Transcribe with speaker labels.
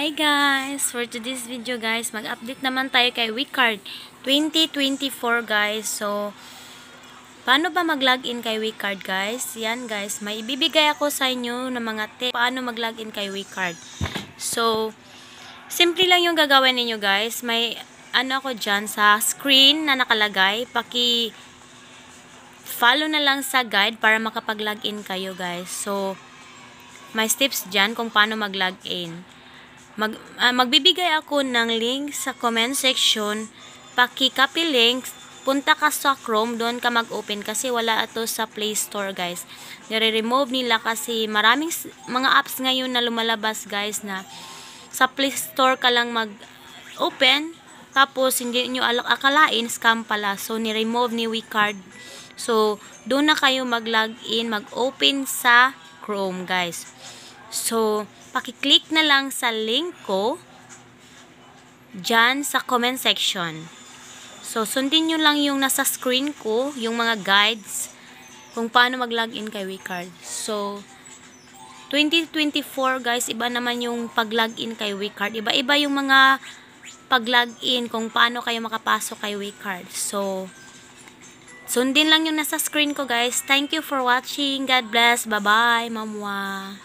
Speaker 1: Hi guys! For today's video guys, mag-update naman tayo kay Weekcard 2024 guys. So, paano ba mag-login kay Weekcard guys? Yan guys, may ibibigay ako sa inyo ng mga tips paano mag-login kay Weekcard. So, simple lang yung gagawin ninyo guys. May ano ako dyan sa screen na nakalagay. Follow na lang sa guide para makapag-login kayo guys. So, may steps dyan kung paano mag-login. Magbibigay ako ng link sa comment section. Paki-copy link, punta ka sa Chrome, doon ka mag-open kasi wala ito sa Play Store guys. Nire-remove nila kasi maraming mga apps ngayon na lumalabas guys na sa Play Store ka lang mag-open tapos hindi nyo akalain scam pala. So ni-remove ni Weekcard. So doon na kayo mag-login, mag-open sa Chrome guys. So paki-click na lang sa link ko dyan sa comment section. So, sundin nyo lang yung nasa screen ko, yung mga guides kung paano mag-login kay Weekcard. So, 2024 guys, iba naman yung pag-login kay Weekcard. Iba-iba yung mga pag-login kung paano kayo makapasok kay Weekcard. So, sundin lang yung nasa screen ko guys. Thank you for watching. God bless. Bye-bye. Mamwa.